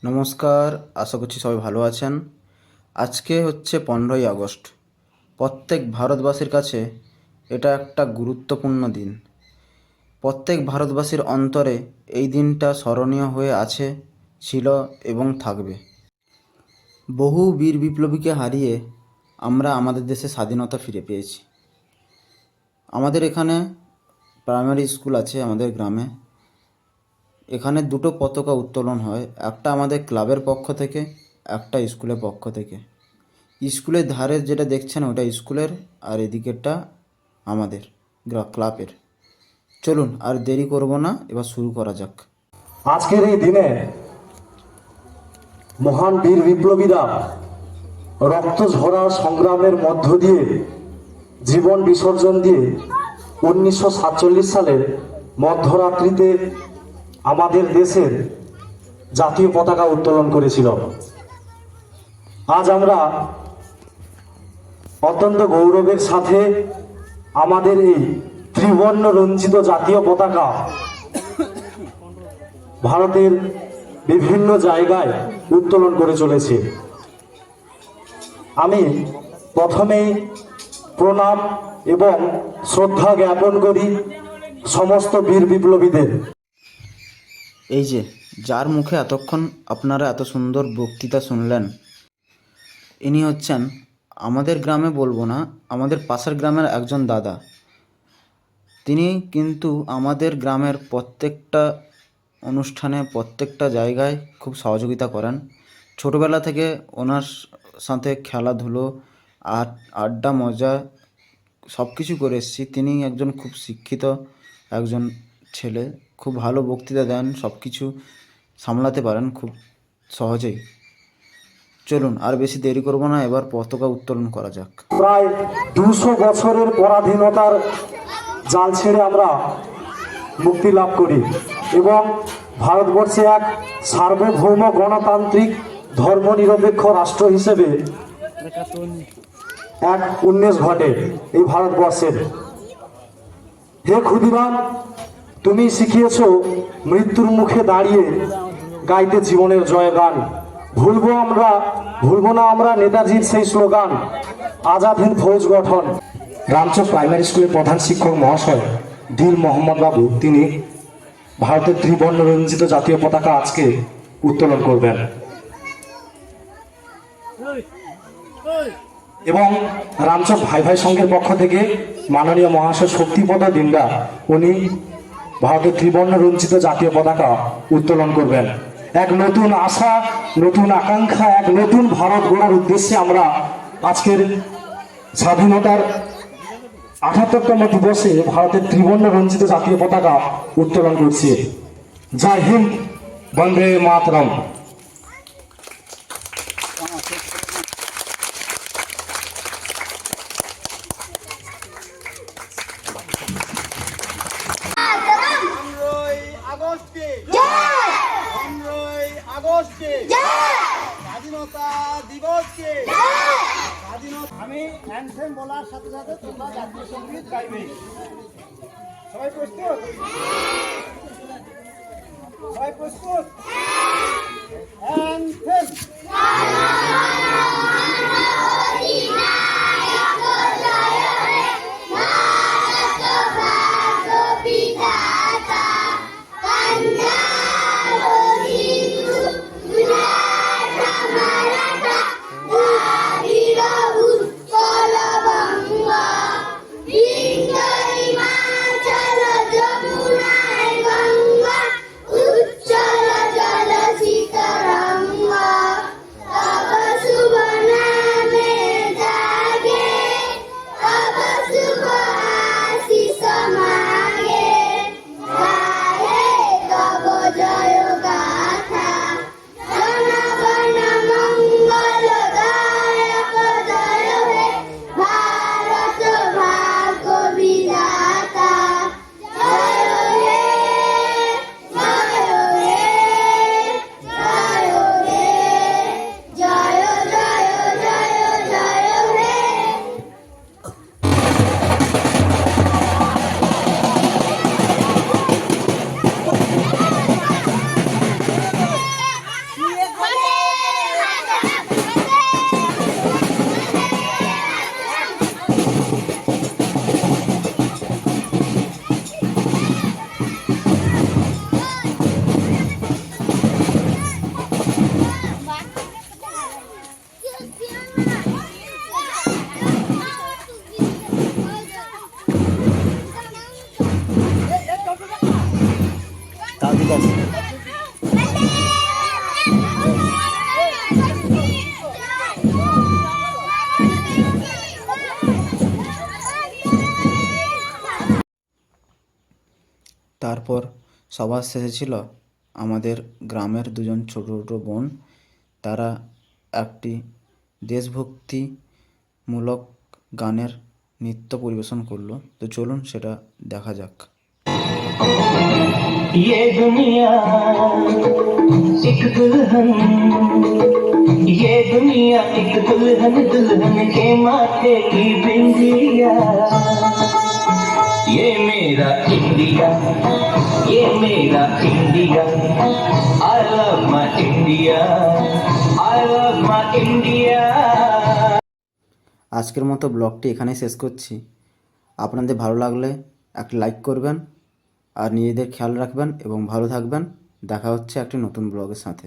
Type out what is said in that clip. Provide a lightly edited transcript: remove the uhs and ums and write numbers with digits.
নমস্কার, আশা করছি সবাই ভালো আছেন। আজকে হচ্ছে 15ই আগস্ট। প্রত্যেক ভারতবাসীর কাছে এটা একটা গুরুত্বপূর্ণ দিন। প্রত্যেক ভারতবাসীর অন্তরে এই দিনটা স্মরণীয় হয়ে আছে, ছিল এবং থাকবে। বহু বীর বিপ্লবীকে হারিয়ে আমরা আমাদের দেশে স্বাধীনতা ফিরে পেয়েছি। আমাদের এখানে প্রাইমারি স্কুল আছে আমাদের গ্রামে। এখানে দুটো পতাকা উত্তোলন হয়, একটা আমাদের ক্লাবের পক্ষ থেকে, একটা স্কুলের পক্ষ থেকে। স্কুলের ধারে যেটা দেখছেন ওটা স্কুলের, আর এদিকেরটা আমাদের ক্লাবের। চলুন আর দেরি করব না, এবার শুরু করা যাক। আজকের এই দিনে মহান বীর বিপ্লবীরা রক্ত ঝরা সংগ্রামের মধ্য দিয়ে জীবন বিসর্জন দিয়ে 1947 সালের মধ্যরাত্রিতে আমাদের দেশের জাতীয় পতাকা উত্তোলন করেছিল। আজ আমরা অত্যন্ত গৌরবের সাথে আমাদের এই ত্রিবর্ণ রঞ্জিত জাতীয় পতাকা ভারতের বিভিন্ন জায়গায় উত্তোলন করে চলেছে। আমি প্রথমেই প্রণাম এবং শ্রদ্ধা জ্ঞাপন করি সমস্ত বীর বিপ্লবীদের। এই যে যার মুখে এতক্ষণ আপনারা এত সুন্দর বক্তৃতা শুনলেন, ইনি হচ্ছেন আমাদের গ্রামে বলবো না, আমাদের পাশের গ্রামের একজন দাদা। তিনি কিন্তু আমাদের গ্রামের প্রত্যেকটা অনুষ্ঠানে, প্রত্যেকটা জায়গায় খুব সহযোগিতা করেন। ছোটোবেলা থেকে ওনার সাথে খেলাধুলো, আড্ডা, মজা সব কিছু করে এসেছি। তিনি একজন খুব শিক্ষিত একজন ছেলে, খুব ভালো বক্তৃতা দেন, সব কিছু সামলাতে পারেন খুব সহজেই। চলুন আর বেশি দেরি করব না, এবার পতাকা উত্তোলন করা যাক। প্রায় 200 বছরের পরাধীনতার জাল ছেড়ে আমরা মুক্তি লাভ করি এবং ভারতবর্ষে এক সার্বভৌম গণতান্ত্রিক ধর্মনিরপেক্ষ রাষ্ট্র হিসেবে এক উন্মেষ ঘটে এই ভারতবর্ষের। হে ক্ষুদিরাম, তুমি শিখিয়েছ মৃত্যুর মুখে দাঁড়িয়ে গাইতে জীবনের জয়গান। ভুলবো না আমরা নেতাজির সেই স্লোগান, আজাদ হিন্দ ফৌজ গঠন। রামচক প্রাইমারি স্কুলের প্রধান শিক্ষক মহাশয় দিল মোহাম্মদ বাবু, তিনি ভারতের ত্রিবর্ণ রঞ্জিত জাতীয় পতাকা আজকে উত্তোলন করবেন এবং রামচক ভাই ভাই সংঘের পক্ষ থেকে মাননীয় মহাশয় শক্তিপদ দিন্দা, উনি ভারতের ত্রিবর্ণ রঞ্জিত জাতীয় পতাকা উত্তোলন করবেন। এক নতুন আশা, নতুন আকাঙ্ক্ষা, এক নতুন ভারত গড়ার উদ্দেশ্যে আমরা আজকের স্বাধীনতার ৭৮তম দিবসে ভারতের ত্রিবর্ণ রঞ্জিত জাতীয় পতাকা উত্তোলন করছি। জয় হিন্দ, বন্দে মাতরম। স্বাধীনতা দিবসকে আমি অ্যানথেম বলার সাথে সাথে তোমরা জাতীয় সঙ্গীত গাইবে। সবাই প্রস্তুত? সবাই প্রস্তুত? অ্যানথেম। তারপর সবার শেষে ছিল আমাদের গ্রামের দুজন ছোটো ছোটো বোন। তারা একটি দেশভক্তিমূলক গানের নৃত্য পরিবেশন করলো। তো চলুন সেটা দেখা যাক। ये दुनिया एक दुल्हन, ये दुनिया एक दुल्हन, दुल्हन के माथे की बिंदिया। ये मेरा इंडिया, ये मेरा India, I love my India, I love my India। আজকের মতো ব্লগটি এখানেই শেষ করছি। আপনাদের ভালো লাগলে একটা লাইক করবেন আর নিজেদের খেয়াল রাখবেন এবং ভালো থাকবেন। দেখা হচ্ছে একটি নতুন ব্লগের সাথে।